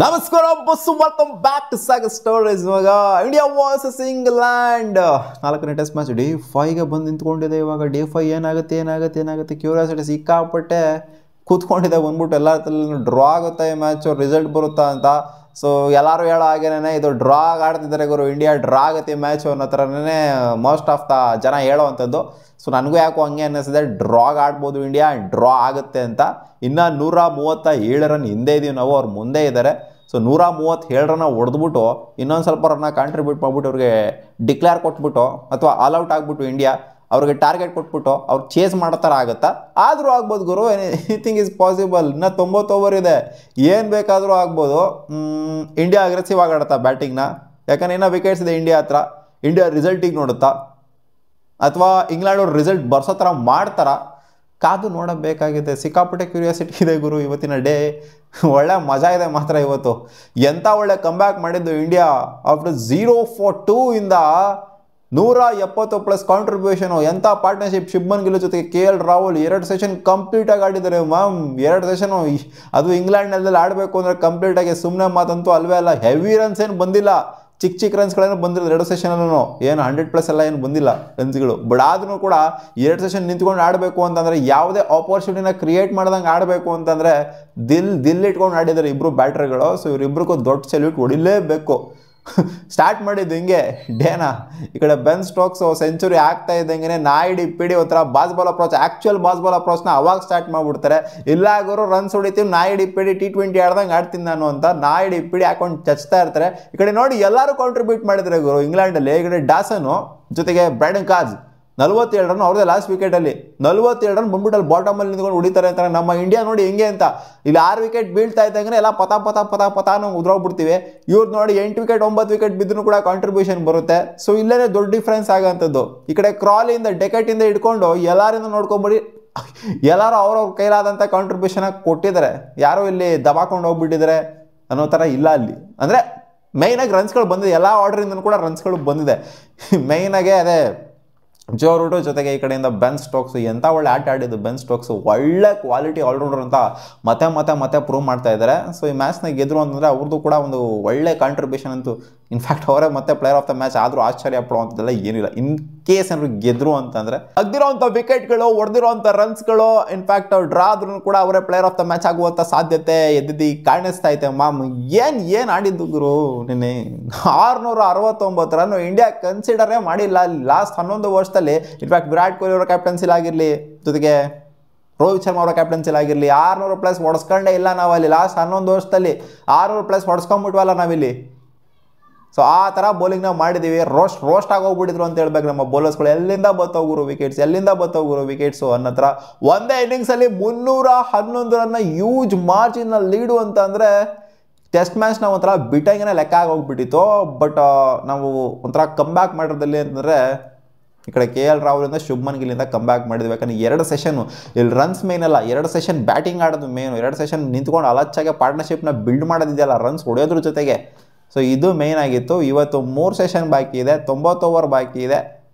ನಮಸ್ಕಾರ ಬಸ್ಸು welcome back to Sagar stories. ಇವಾಗ ಇಂಡಿಯಾ ವರ್ಸಸ್ ಇಂಗ್ಲೆಂಡ್ 4ನೇ ಟೆಸ್ಟ್ ಮ್ಯಾಚ್ ಡೇ 5ಗೆ ಬಂದು ನಿಂತ್ಕೊಂಡಿದೆ. ಇವಾಗ ಡೇ 5 ಏನಾಗುತ್ತೆ ಕ್ಯೂರಿಯಾಸಿಟಿ ಸಿಕ್ಕಾಪಟ್ಟೆ ಕೂತ್ಕೊಂಡಿದೆ. ಬಂದ್ಬಿಟ್ಟು ಎಲ್ಲ ಡ್ರಾ ಆಗುತ್ತೆ ಈ ಮ್ಯಾಚು, ರಿಸಲ್ಟ್ ಬರುತ್ತಾ ಅಂತ. ಸೊ ಎಲ್ಲರೂ ಹೇಳೋ ಹಾಗೇನೆ ಇದು ಡ್ರಾ ಆಡ್ತಿದ್ದಾರೆ ಗುರು, ಇಂಡಿಯಾ ಡ್ರಾ ಆಗುತ್ತೆ ಈ ಮ್ಯಾಚು ಅನ್ನೋ ಥರನೇ ಮೋಸ್ಟ್ ಆಫ್ ದ ಜನ ಹೇಳೋವಂಥದ್ದು. ಸೊ ನನಗೂ ಯಾಕೋ ಹಂಗೆ ಅನ್ನಿಸಿದೆ, ಡ್ರಾಗ್ ಆಡ್ಬೋದು ಇಂಡಿಯಾ, ಡ್ರಾ ಆಗುತ್ತೆ ಅಂತ. ಇನ್ನು 137 ರನ್ ಹಿಂದೆ ಇದೀವಿ ನಾವು, ಅವ್ರು ಮುಂದೆ ಇದ್ದಾರೆ. ಸೊ 137 ರನ್ನ ಹೊಡೆದ್ಬಿಟ್ಟು ಇನ್ನೊಂದು ಸ್ವಲ್ಪ ರನ್ನ ಕಾಂಟ್ರಿಬ್ಯೂಟ್ ಮಾಡಿಬಿಟ್ಟು ಅವ್ರಿಗೆ ಡಿಕ್ಲೇರ್ ಕೊಟ್ಬಿಟ್ಟು ಅಥವಾ ಆಲ್ಔಟ್ ಆಗಿಬಿಟ್ಟು ಇಂಡಿಯಾ ಅವ್ರಿಗೆ ಟಾರ್ಗೆಟ್ ಕೊಟ್ಬಿಟ್ಟು ಅವ್ರು ಚೇಸ್ ಮಾಡೋ ಥರ ಆಗುತ್ತಾ? ಆದರೂ ಆಗ್ಬೋದು ಗುರು, ಎನಿಥಿಂಗ್ ಈಸ್ ಪಾಸಿಬಲ್. ಇನ್ನು 90 ಓವರ್ ಇದೆ, ಏನು ಬೇಕಾದರೂ ಆಗ್ಬೋದು. ಇಂಡಿಯಾ ಅಗ್ರೆಸಿವ್ ಆಗಿ ಆಡುತ್ತಾ ಬ್ಯಾಟಿಂಗ್ನ? ಯಾಕಂದ್ರೆ ಇನ್ನೂ ವಿಕೆಟ್ಸ್ ಇದೆ ಇಂಡಿಯಾ ಹತ್ರ. ಇಂಡಿಯಾ ರಿಸಲ್ಟಿಗೆ ನೋಡುತ್ತಾ ಅಥವಾ ಇಂಗ್ಲೆಂಡ್ ಅವ್ರು ರಿಸಲ್ಟ್ ಬರ್ಸೋ ಥರ ಮಾಡ್ತಾರ? ಕಾದು ನೋಡಬೇಕಾಗಿದೆ. ಸಿಕ್ಕಾಪಟ್ಟೆ ಕ್ಯೂರಿಯಾಸಿಟಿ ಇದೆ ಗುರು ಇವತ್ತಿನ ಡೇ. ಒಳ್ಳೆ ಮಜಾ ಇದೆ ಮಾತ್ರ ಇವತ್ತು. ಎಂಥ ಒಳ್ಳೆ ಕಂಬ್ಯಾಕ್ ಮಾಡಿದ್ದು ಇಂಡಿಯಾ ಆಫ್ಟರ್ 0-4-2 ಇಂದ 170+ ಕಾಂಟ್ರಿಬ್ಯೂಷನು. ಎಂಥ ಪಾರ್ಟ್ನರ್ಶಿಪ್. ಶುಭ್ಮನ್ ಗಿಲ್ ಜೊತೆಗೆ KL ರಾಹುಲ್ 2 ಸೆಷನ್ ಕಂಪ್ಲೀಟಾಗಿ ಆಡಿದ್ದಾರೆ ಮ್ಯಾಮ್. 2 ಸೆಷನು. ಅದು ಇಂಗ್ಲೆಂಡ್ನಲ್ಲಿ ಆಡಬೇಕು ಅಂದರೆ ಕಂಪ್ಲೀಟಾಗಿ ಸುಮ್ಮನೆ ಮಾತಂತೂ ಅಲ್ವೇ ಅಲ್ಲ. ಹೆವಿ ರನ್ಸ್ ಏನು ಬಂದಿಲ್ಲ, ಚಿಕ್ಕ ರನ್ಸ್ಗಳೇನು ಬಂದಿರೋದು 2 ಸೆಷನಲ್ಲೂ. ಏನು 100+ ಎಲ್ಲ ಏನು ಬಂದಿಲ್ಲ ರನ್ಸ್ಗಳು. ಬಟ್ ಆದ್ರೂ ಕೂಡ 2 ಸೆಷನ್ ನಿಂತ್ಕೊಂಡು ಆಡಬೇಕು ಅಂತಂದರೆ, ಯಾವುದೇ ಆಪರ್ಚುನಿಟಿನ ಕ್ರಿಯೇಟ್ ಮಾಡ್ದಂಗೆ ಆಡಬೇಕು ಅಂತಂದರೆ ದಿಲ್ ಇಟ್ಕೊಂಡು ಆಡಿದ್ದಾರೆ ಇಬ್ಬರು ಬ್ಯಾಟ್ರಿಗಳು. ಸೊ ಇವರಿಬ್ಬರಿಗೂ ದೊಡ್ಡ ಸೆಲ್ಯೂಟ್ ಹೊಡಿಲೇಬೇಕು. ಸ್ಟಾರ್ಟ್ ಮಾಡಿದ್ದು ಹಿಂಗೆ ಡೇನಾ. ಈ ಕಡೆ ಬೆನ್ ಸ್ಟೋಕ್ಸು ಸೆಂಚುರಿ ಆಗ್ತಾ ಇದ್ದಂಗೆ ನಾಯಿಡಿ ಪಿಡಿ ಒಂಥರ ಬಾಲ್ ಅಪ್ರೋಚ್, ಆ್ಯಕ್ಚುಯಲ್ ಬಾಲ್ ಅಪ್ರೋಚ್ನ ಅವಾಗ ಸ್ಟಾರ್ಟ್ ಮಾಡಿಬಿಡ್ತಾರೆ. ಇಲ್ಲ ಗುರು ರನ್ಸ್ ಹೊಡಿತೀವಿ, ನಾಯಿಡಿ ಪಿಡಿ T20 ಆಡ್ದಂಗೆ ಆಡ್ತೀನಿ ನಾನು ಅಂತ ನಾಯಿಡಿ ಪಿಡಿ ಹಾಕೊಂಡು ಚಚ್ತಾ ಇರ್ತಾರೆ. ಈ ಕಡೆ ನೋಡಿ ಎಲ್ಲರೂ ಕಾಂಟ್ರಿಬ್ಯೂಟ್ ಮಾಡಿದ್ದಾರೆ ಗುರು ಇಂಗ್ಲೆಂಡಲ್ಲಿ. ಈ ಕಡೆ ಡಾಸನು ಜೊತೆಗೆ ಬ್ರ್ಯಾಂಡನ್ ಕಾಜ್ 47 ರನ್ ಅವ್ರದ್ದೇ ಲಾಸ್ಟ್ ವಿಕೆಟಲ್ಲಿ. 47 ರನ್ ಬಂದ್ಬಿಟ್ಟಲ್ಲಿ ಬಾಟಮಲ್ಲಿ ನಿಂತ್ಕೊಂಡು ಹೊಡಿತಾರೆ ಅಂತಾರೆ. ನಮ್ಮ ಇಂಡಿಯಾ ನೋಡಿ ಹೆಂಗೆ ಅಂತ, ಇಲ್ಲಿ 6 ವಿಕೆಟ್ ಬೀಳ್ತಾ ಇದ್ದಂಗೆ ಎಲ್ಲ ಪತಾ ನಾವು ಉದ್ರೋಗ್ಬಿಡ್ತೀವಿ. ಇವ್ರು ನೋಡಿ 8 ವಿಕೆಟ್ 9 ವಿಕೆಟ್ ಬಿದ್ದರೂ ಕೂಡ ಕಾಂಟ್ರಿಬ್ಯೂಷನ್ ಬರುತ್ತೆ. ಸೊ ಇಲ್ಲೇ ದೊಡ್ಡ ಡಿಫ್ರೆನ್ಸ್ ಆಗೋಂಥದ್ದು. ಈ ಕಡೆ ಕ್ರಾಲಿಂದ ಡೆಕೆಟಿಂದ ಹಿಡ್ಕೊಂಡು ಎಲ್ಲರಿಂದ ನೋಡ್ಕೊಂಬಿಡಿ, ಎಲ್ಲರೂ ಅವ್ರವ್ರ ಕೈಲಾದಂಥ ಕಾಂಟ್ರಿಬ್ಯೂಷನ್ ಕೊಟ್ಟಿದ್ದಾರೆ. ಯಾರೋ ಇಲ್ಲಿ ದಬಾಕೊಂಡು ಹೋಗ್ಬಿಟ್ಟಿದ್ದಾರೆ ಅನ್ನೋ ಥರ ಇಲ್ಲ ಅಲ್ಲಿ. ಅಂದರೆ ಮೈನಾಗಿ ರನ್ಸ್ಗಳು ಬಂದಿದೆ, ಎಲ್ಲ ಆರ್ಡ್ರಿಂದನೂ ಕೂಡ ರನ್ಸ್ಗಳು ಬಂದಿದೆ. ಮೈನಾಗೆ ಅದೇ ಜೋ ರೂಟು ಜೊತೆಗೆ ಈ ಕಡೆಯಿಂದ ಬೆನ್ ಸ್ಟೋಕ್ಸು. ಎಂಥ ಒಳ್ಳೆ ಆಟ ಆಡಿದ್ದು ಬೆನ್ ಸ್ಟೋಕ್ಸು, ಒಳ್ಳೆ ಕ್ವಾಲಿಟಿ ಆಲ್ರೌಂಡರ್ ಅಂತ ಮತ್ತೆ ಪ್ರೂವ್ ಮಾಡ್ತಾ ಇದ್ದಾರೆ. ಸೊ ಈ ಮ್ಯಾಚ್ನ ಗೆದ್ರು ಅಂತಂದರೆ ಅವ್ರದ್ದು ಕೂಡ ಒಂದು ಒಳ್ಳೆ ಕಾಂಟ್ರಿಬ್ಯೂಷನ್ ಅಂತೂ. ಇನ್ಫ್ಯಾಕ್ಟ್ ಅವರೇ ಮತ್ತೆ ಪ್ಲೇಯರ್ ಆಫ್ ದ ಮ್ಯಾಚ್ ಆದರೂ ಆಶ್ಚರ್ಯ ಪಡುವಂಥದ್ದೆಲ್ಲ ಏನಿಲ್ಲ. ಇನ್ ಕೇಸ್ ಏನಾದ್ರು ಗೆದ್ರು ಅಂತಂದರೆ ಅಗ್ದಿರೋಂಥ ವಿಕೆಟ್ಗಳು, ಹೊಡೆದಿರೋಂಥ ರನ್ಸ್ಗಳು, ಇನ್ಫ್ಯಾಕ್ಟ್ ಅವ್ರು ಡ್ರಾ ಆದ್ರೂ ಕೂಡ ಅವರೇ ಪ್ಲೇಯರ್ ಆಫ್ ದ ಮ್ಯಾಚ್ ಆಗುವಂಥ ಸಾಧ್ಯತೆ ಎದ್ದಿದ್ದು ಕಾಣಿಸ್ತಾ ಐತೆ ಮಾಮ್. ಏನು ಆಡಿದ್ದು ಗುರು ನಿನ್ನೆ. 669 ರನ್ ಇಂಡಿಯಾ ಕನ್ಸಿಡರೇ ಮಾಡಿಲ್ಲ ಲಾಸ್ಟ್ 11 ವರ್ಷದಲ್ಲಿ. ಇನ್ಫ್ಯಾಕ್ಟ್ ವಿರಾಟ್ ಕೊಹ್ಲಿ ಅವರ ಕ್ಯಾಪ್ಟನ್ಸಿಲ್ ಆಗಿರಲಿ, ಜೊತೆಗೆ ರೋಹಿತ್ ಶರ್ಮಾ ಅವರ ಕ್ಯಾಪ್ಟನ್ಸಿಲ್ ಆಗಿರಲಿ 600+ ಹೊಡೆಸ್ಕೊಂಡೇ ಇಲ್ಲ ನಾವಲ್ಲಿ. ಲಾಸ್ಟ್ 11 ವರ್ಷದಲ್ಲಿ 600+ ಹೊಡೆಸ್ಕೊಂಡ್ಬಿಟ್ವಲ್ಲ ನಾವಿಲ್ಲಿ. ಸೊ ಆ ಥರ ಬೌಲಿಂಗ್ನ ಮಾಡಿದ್ದೀವಿ. ರೋಸ್ಟ್ ಆಗೋಗ್ಬಿಟ್ಟಿದ್ರು ಅಂತ ಹೇಳ್ಬೇಕು ನಮ್ಮ ಬೌಲರ್ಸ್ಗಳು. ಎಲ್ಲಿಂದ ಬತ್ತೋಗುರು ವಿಕೆಟ್ಸು ಅನ್ನೋ ಥರ. ಒಂದೇ ಇನ್ನಿಂಗ್ಸಲ್ಲಿ 311 ರನ್ನ ಯೂಜ್ ಮಾರ್ಜಿನ್ನ ಲೀಡು ಅಂತ ಅಂದರೆ ಟೆಸ್ಟ್ ಮ್ಯಾಚ್ನ ಒಂಥರ ಬಿಟ್ಟಂಗೆ ಲೆಕ್ಕ ಆಗೋಗ್ಬಿಟ್ಟಿತ್ತು. ಬಟ್ ನಾವು ಒಂಥರ ಕಮ್ಬ್ಯಾಕ್ ಮಾಡಿರೋದಲ್ಲಿ ಅಂತಂದರೆ ಈ ಕಡೆ KL ರಾಹುಲಿಂದ ಶುಭ್ಮನ್ ಗಿಲ್ಲಿಂದ ಕಮ್ಬ್ಯಾಕ್ ಮಾಡಿದ್ವಿ. ಯಾಕಂದರೆ 2 ಸೆಷನ್ನು ಇಲ್ಲಿ ರನ್ಸ್ ಮೇನ್ ಅಲ್ಲ, 2 ಸೆಷನ್ ಬ್ಯಾಟಿಂಗ್ ಆಡೋದು ಮೇನು. 2 ಸೆಷನ್ ನಿಂತ್ಕೊಂಡು ಅಲಚ್ಚಾಗೆ ಪಾರ್ಟ್ನರ್ಶಿಪ್ನ ಬಿಲ್ಡ್ ಮಾಡೋದಿದೆಯಲ್ಲ, ರನ್ಸ್ ಹೊಡೆಯೋದ್ರ ಜೊತೆಗೆ. ಸೊ ಇದು ಮೇನ್ ಆಗಿತ್ತು. ಇವತ್ತು 3 ಸೆಷನ್ ಬಾಕಿ ಇದೆ, 90 ಓವರ್ ಬಾಕಿ ಇದೆ.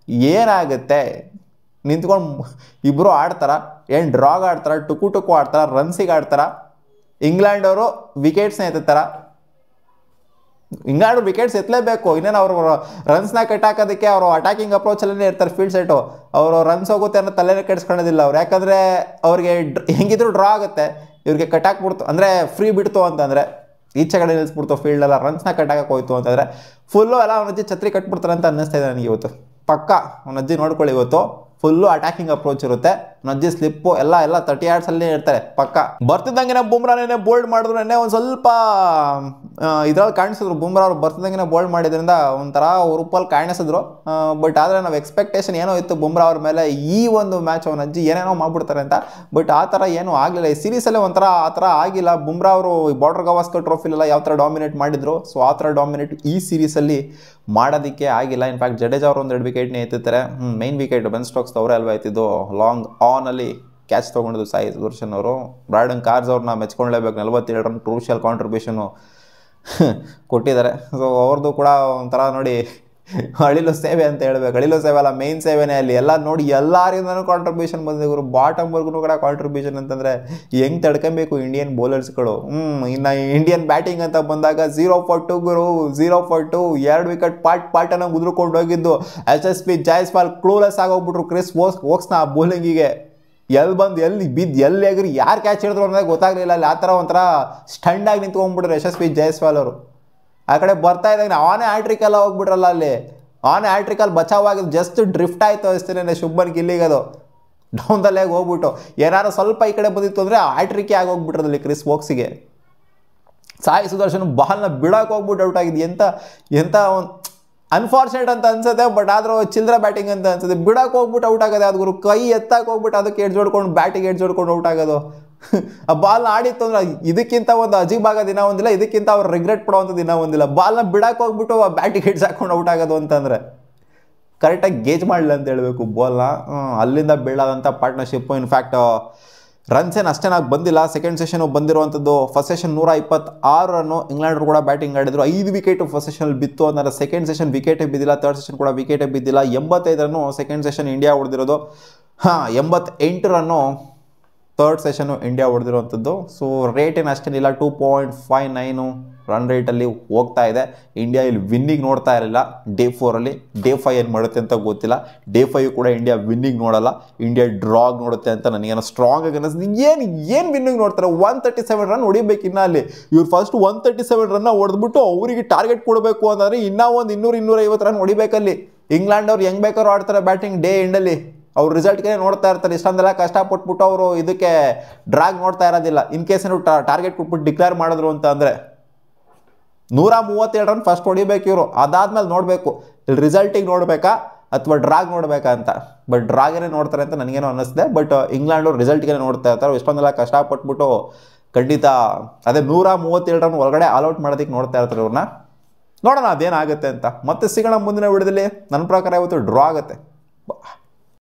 ಏನಾಗುತ್ತೆ? ನಿಂತ್ಕೊಂಡು ಇಬ್ಬರು ಆಡ್ತಾರ, ಏನು ಡ್ರಾಗ್ ಆಡ್ತಾರ, ಟುಕು ಆಡ್ತಾರ, ರನ್ಸಿಗೆ ಆಡ್ತಾರ? ಇಂಗ್ಲೆಂಡ್ ಅವರು ವಿಕೆಟ್ಸ್ನ ಎತ್ತಾರ. England wickets ಎತ್ತಲೇಬೇಕು. ಇನ್ನೇನು ಅವರು ರನ್ಸ್ನ ಕಟ್ಟಾಕೋದಕ್ಕೆ ಅವರು ಅಟ್ಯಾಕಿಂಗ್ ಅಪ್ರೋಚಲ್ಲೇ ಇರ್ತಾರೆ ಫೀಲ್ಡ್ ಸೈಟು. ಅವರು ರನ್ಸ್ ಹೋಗುತ್ತೆ ಅನ್ನೋ ತಲೆನೇ ಕೆಡಿಸ್ಕೊಳ್ಳೋದಿಲ್ಲ ಅವ್ರು. ಯಾಕಂದರೆ ಅವ್ರಿಗೆ ಹೆಂಗಿದ್ರು ಡ್ರಾ ಆಗುತ್ತೆ, ಇವ್ರಿಗೆ ಕಟ್ಟಾಕ್ಬಿಡ್ತು ಅಂದರೆ ಫ್ರೀ ಬಿಡ್ತು ಅಂತಂದರೆ, ಈಚೆ ಕಡೆ ನಿಲ್ಲಿಸ್ಬಿಡ್ತು ಫೀಲ್ಡೆಲ್ಲ, ರನ್ಸ್ನ ಕಟ್ಟಾಕಕ್ಕೆ ಹೋಯ್ತು ಅಂತಂದರೆ ಫುಲ್ಲು ಎಲ್ಲ ಅವನಜ್ಜಿ ಛತ್ರಿ ಕಟ್ಬಿಡ್ತಾರೆ ಅಂತ ಅನ್ನಿಸ್ತಾ ಇದೆ ನನಗೆ ಇವತ್ತು. ಪಕ್ಕ ಅವನಜ್ಜಿ ನೋಡ್ಕೊಳ್ಳಿ, ಇವತ್ತು ಫುಲ್ಲು ಅಟ್ಯಾಕಿಂಗ್ ಅಪ್ರೋಚ್ ಇರುತ್ತೆ. ನಜ್ಜಿ ಸ್ಲಿಪ್ಪು ಎಲ್ಲ 30 ಯಾರ್ಡ್ಸಲ್ಲೇ ಇರ್ತಾರೆ ಪಕ್ಕ. ಬರ್ತಿದ್ದಂಗೆ ಬುಮ್ರಾನೇ ಬೋಲ್ಡ್ ಮಾಡಿದ್ರು. ನೆನ್ನೆ ಒಂದು ಸ್ವಲ್ಪ ಇದ್ರಲ್ಲಿ ಕಾಣಿಸಿದ್ರು ಬುಮ್ರಾ ಅವ್ರು. ಬರ್ತಿದ್ದಂಗೆ ಬೋಲ್ಡ್ ಮಾಡಿದ್ರಿಂದ ಒಂಥರ ಉರುಪಲ್ಲಿ ಕಾಣಿಸಿದ್ರು. ಬಟ್ ಆದರೆ ನಾವು ಎಕ್ಸ್ಪೆಕ್ಟೇಷನ್ ಏನೋ ಇತ್ತು ಬುಮ್ರಾ ಅವ್ರ ಮೇಲೆ, ಈ ಒಂದು ಮ್ಯಾಚ್ ಅವನ ಅಜ್ಜಿ ಏನೇನೋ ಮಾಡ್ಬಿಡ್ತಾರೆ ಅಂತ. ಬಟ್ ಆ ಥರ ಏನೂ ಆಗಲಿಲ್ಲ ಈ ಸೀರೀಸಲ್ಲೇ. ಒಂಥರ ಆ ಥರ ಆಗಿಲ್ಲ. ಬುಮ್ರಾ ಅವರು ಬಾರ್ಡರ್ ಗವಾಸ್ಕರ್ ಟ್ರೋಫಿಲೆಲ್ಲ ಯಾವ ಥರ ಡಾಮಿನೇಟ್ ಮಾಡಿದ್ರು, ಸೊ ಆ ಥರ ಡಾಮಿನೇಟ್ ಈ ಸೀರೀಸಲ್ಲಿ ಮಾಡೋದಕ್ಕೆ ಆಗಿಲ್ಲ. ಇನ್ಫ್ಯಾಕ್ಟ್ ಜಡೇಜಾ ಅವರು 2 ವಿಕೆಟ್ನೇ ಎತ್ತಿರ್ತಾರೆ. ಮೈನ್ ವಿಕೆಟ್ ಬೆನ್ ಸ್ಟೋಕ್ಸ್ ಅವರೇ ಅಲ್ವಾ ಎತ್ತಿದ್ದು. ಲಾಂಗ್ ಆನಲ್ಲಿ ಕ್ಯಾಚ್ ತೊಗೊಂಡಿದ್ದು ಸಾಯಿ ಸುದರ್ಶನ್ ಅವರು. ಬ್ರ್ಯಾಂಡನ್ ಕಾರ್ಸ್ ಅವ್ರನ್ನ ಮೆಚ್ಕೊಳ್ಳೇಬೇಕು. 47 ರನ್ ಕ್ರೂಷಿಯಲ್ ಕಾಂಟ್ರಿಬ್ಯೂಷನು ಕೊಟ್ಟಿದ್ದಾರೆ. ಸೊ ಅವ್ರದ್ದು ಕೂಡ ಒಂಥರ ನೋಡಿ ಅಳಿಲು ಸೇವೆ ಅಂತ ಹೇಳ್ಬೇಕು. ಅಳಿಲು ಸೇವೆ ಅಲ್ಲ, ಮೇನ್ ಸೇವೆನೇ ಅಲ್ಲಿ. ಎಲ್ಲ ನೋಡಿ ಎಲ್ಲರಿಂದನೂ ಕಾಂಟ್ರಿಬ್ಯೂಷನ್ ಬಂದಿದೆ ಗುರು, ಬಾಟಮ್ವರೆಗೂ ಕೂಡ ಕಾಂಟ್ರಿಬ್ಯೂಷನ್ ಅಂತಂದರೆ ಹೆಂಗೆ ತಡ್ಕೊಬೇಕು ಇಂಡಿಯನ್ ಬೌಲರ್ಸ್ಗಳು. ಇನ್ನು ಇಂಡಿಯನ್ ಬ್ಯಾಟಿಂಗ್ ಅಂತ ಬಂದಾಗ 0 for 2 ಗುರು, 0 for 2, 2 ವಿಕೆಟ್ ಪಾಟನ್ನು ಉದುರ್ಕೊಂಡು ಹೋಗಿದ್ದು. SSP ಜೈಸ್ವಾಲ್ ಕ್ಲೂಲೆಸ್ ಆಗೋಗ್ಬಿಟ್ರು ಕ್ರಿಸ್ ವೋಕ್ಸ್ನ ಬೌಲಿಂಗಿಗೆ. ಎಲ್ಲಿ ಬಂದು ಎಲ್ಲಿ ಬಿದ್ದು ಎಲ್ಲಿ ಎಗ್ರಿ ಯಾರು ಕ್ಯಾಚ್ ಹಿಡಿದ್ರು ಅನ್ನೋದಾಗ ಗೊತ್ತಾಗಲಿಲ್ಲ. ಅಲ್ಲಿ ಆ ಥರ ಒಂಥರ ಸ್ಟಂಡಾಗಿ ನಿಂತ್ಕೊಂಡ್ಬಿಟ್ರು SSP ಜೈಸ್ವಾಲ್ ಅವರು. ಆ ಕಡೆ ಬರ್ತಾ ಇದ್ದಾಗ ಅವನೇ ಹ್ಯಾಟ್ರಿಕಲ್ಲ ಹೋಗ್ಬಿಟ್ರಲ್ಲ ಅಲ್ಲಿ, ಅವನೇ ಹ್ಯಾಟ್ರಿಕಲ್ಲಿ ಬಚಾವಾಗಿದ್ದು. ಜಸ್ಟ್ ಡ್ರಿಫ್ಟ್ ಆಯಿತು ಅಷ್ಟೇ ಶುಭ್ಮನ್ ಗಿಲ್ಲಿಗೆ, ಅದು ಡೌನ್ ದ ಲೆಗ್ ಹೋಗ್ಬಿಟ್ಟು. ಏನಾರು ಸ್ವಲ್ಪ ಈ ಕಡೆ ಬಂದಿತ್ತು ಅಂದರೆ ಹ್ಯಾಟ್ರಿಕೇ ಆಗೋಗ್ಬಿಟ್ರದಲ್ಲಿ ಕ್ರಿಸ್ ವೋಕ್ಸಿಗೆ. ಸಾಯಿ ಸುದರ್ಶನ್ ಬಾಲ್ನ ಬಿಡೋಕೆ ಹೋಗ್ಬಿಟ್ಟು ಔಟ್ ಆಗಿದ್ದು. ಎಂಥ ಒಂದು ಅನ್ಫಾರ್ಚುನೇಟ್ ಅಂತ ಅನ್ಸುತ್ತೆ, ಬಟ್ ಆದರೂ ಚಿಲ್ಡ್ರ ಬ್ಯಾಟಿಂಗ್ ಅಂತ ಅನ್ಸುತ್ತೆ. ಬಿಡೋಕೆ ಹೋಗ್ಬಿಟ್ಟು ಔಟ್ ಆಗೋದು ಅದು ಗುರು, ಕೈ ಎತ್ತಕ್ಕೆ ಹೋಗ್ಬಿಟ್ಟು ಅದಕ್ಕೆ ಎಡ್ಜೋಡ್ಕೊಂಡು ಬ್ಯಾಟಿಗೆ ಎಡ್ಜೋಡ್ಕೊಂಡು ಔಟ್ ಆಗೋದು. ಆ ಬಾಲ್ನ ಆಡಿತ್ತು ಅಂದ್ರೆ ಇದಕ್ಕಿಂತ ಒಂದು ಅಜೀಬಾಗ ದಿನ ಒಂದಿಲ್ಲ, ಇದಕ್ಕಿಂತ ಅವ್ರು ರಿಗ್ರೆಟ್ ಪಡೋವಂಥ ದಿನ ಒಂದಿಲ್ಲ. ಬಾಲ್ನ ಬಿಡಕ್ಕೆ ಹೋಗ್ಬಿಟ್ಟು ಆ ಬ್ಯಾಟಿಗೆ ಹೆಡ್ಸ್ ಹಾಕೊಂಡು ಔಟ್ ಆಗೋದು ಅಂತಂದರೆ ಕರೆಕ್ಟಾಗಿ ಗೇಜ್ ಮಾಡಲಿ ಅಂತ ಹೇಳಬೇಕು ಬಾಲ್ನ. ಅಲ್ಲಿಂದ ಬೀಳಾದಂಥ ಪಾರ್ಟ್ನರ್ಶಿಪ್ಪು. ಇನ್ಫ್ಯಾಕ್ಟ್ ರನ್ಸ್ ಏನು ಅಷ್ಟೇನಾಗಿ ಬಂದಿಲ್ಲ. ಸೆಕೆಂಡ್ ಸೆಷನ್ ಬಂದಿರುವಂಥದ್ದು, ಫಸ್ಟ್ ಸೆಷನ್ 126 ರನ್ನು ಇಂಗ್ಲೆಂಡ್ರು ಕೂಡ ಬ್ಯಾಟಿಂಗ್ ಆಡಿದ್ರು. 5 ವಿಕೆಟು ಫಸ್ಟ್ ಸೆಷನಲ್ಲಿ ಬಿತ್ತು ಅಂದರೆ ಸೆಕೆಂಡ್ ಸೆಷನ್ ವಿಕೆಟೇ ಬಿದ್ದಿಲ್ಲ, ಥರ್ಡ್ ಸೆಷನ್ ಕೂಡ ವಿಕೆಟೇ ಬಿದ್ದಿಲ್ಲ. 85 ರನ್ನು ಸೆಕೆಂಡ್ ಸೆಷನ್ ಇಂಡಿಯಾ ಹೊಡೆದಿರೋದು, 88 ರನ್ನು ಥರ್ಡ್ ಸೆಷನ್ನು ಇಂಡಿಯಾ ಹೊಡೆದಿರುವಂಥದ್ದು. ಸೊ ರೇಟ್ ಏನು ಅಷ್ಟೇನಿಲ್ಲ, 2.59 ರನ್ ರೇಟಲ್ಲಿ ಹೋಗ್ತಾ ಇದೆ. ಇಂಡಿಯಾ ಇಲ್ಲಿ ವಿನ್ನಿಂಗ್ ನೋಡ್ತಾ ಇರಲಿಲ್ಲ ಡೇ 4ಅಲ್ಲಿ. ಡೇ 5 ಏನು ಮಾಡುತ್ತೆ ಅಂತ ಗೊತ್ತಿಲ್ಲ. ಡೇ 5 ಕೂಡ ಇಂಡಿಯಾ ವಿನ್ನಿಂಗ್ ನೋಡಲ್ಲ, ಇಂಡಿಯಾ ಡ್ರಾಗ್ ನೋಡುತ್ತೆ ಅಂತ ನನಗೇನೋ ಸ್ಟ್ರಾಂಗ್ ಆಗಿ ಅನ್ನಿಸ್ತು. ಏನು ವಿನ್ನಿಂಗ್ ನೋಡ್ತಾರೆ? 137 ರನ್ ಹೊಡಿಬೇಕು ಇನ್ನ ಅಲ್ಲಿ. ಇವ್ರು ಫಸ್ಟ್ 137 ರನ್ನ ಹೊಡೆದ್ಬಿಟ್ಟು ಅವರಿಗೆ ಟಾರ್ಗೆಟ್ ಕೊಡಬೇಕು ಅಂತಂದರೆ ಇನ್ನೂ ಒಂದು 200-250 ರನ್ ಹೊಡಿಬೇಕಲ್ಲಿ. ಇಂಗ್ಲೆಂಡ್ ಅವ್ರು ಹೆಂಗೆ ಬೇಕಾದ್ರೂ ಆಡ್ತಾರೆ ಬ್ಯಾಟಿಂಗ್ ಡೇ ಎಂಡಲ್ಲಿ. ಅವ್ರು ರಿಸಲ್ಟ್ಗೆ ನೋಡ್ತಾ ಇರ್ತಾರೆ. ಇಷ್ಟೊಂದೆಲ್ಲ ಕಷ್ಟಪಟ್ಬಿಟ್ಟು ಅವರು ಇದಕ್ಕೆ ಡ್ರಾಗ್ ನೋಡ್ತಾ ಇರೋದಿಲ್ಲ. ಇನ್ ಕೇಸ್ ಏನು ಟಾರ್ಗೆಟ್ ಕೊಟ್ಬಿಟ್ಟು ಡಿಕ್ಲೇರ್ ಮಾಡಿದ್ರು ಅಂತ ಅಂದರೆ 137 ರನ್ ಫಸ್ಟ್ ಹೊಡಿಬೇಕು ಇವರು. ಅದಾದ್ಮೇಲೆ ನೋಡಬೇಕು ಇಲ್ಲಿ ರಿಸಲ್ಟಿಗೆ ನೋಡಬೇಕಾ ಅಥವಾ ಡ್ರಾಗ್ ನೋಡಬೇಕಾ ಅಂತ. ಬಟ್ ಡ್ರಾಗೇನೆ ನೋಡ್ತಾರೆ ಅಂತ ನನಗೇನೋ ಅನ್ನಿಸ್ದೆ. ಬಟ್ ಇಂಗ್ಲೆಂಡು ರಿಸಲ್ಟ್ಗೆ ನೋಡ್ತಾ ಇರ್ತಾರೆ. ಇಷ್ಟೊಂದೆಲ್ಲ ಕಷ್ಟಪಟ್ಬಿಟ್ಟು ಖಂಡಿತ ಅದೇ 137 ರನ್ ಒಳಗಡೆ ಆಲ್ಔಟ್ ಮಾಡೋದಕ್ಕೆ ನೋಡ್ತಾ ಇರ್ತಾರೆ ಇವ್ರನ್ನ. ನೋಡೋಣ ಅದೇನಾಗುತ್ತೆ ಅಂತ. ಮತ್ತೆ ಸಿಗೋಣ ಮುಂದಿನ ವಿಡಿಯೋದಲ್ಲಿ. ನನ್ನ ಪ್ರಕಾರ ಇವತ್ತು ಡ್ರಾ ಆಗುತ್ತೆ.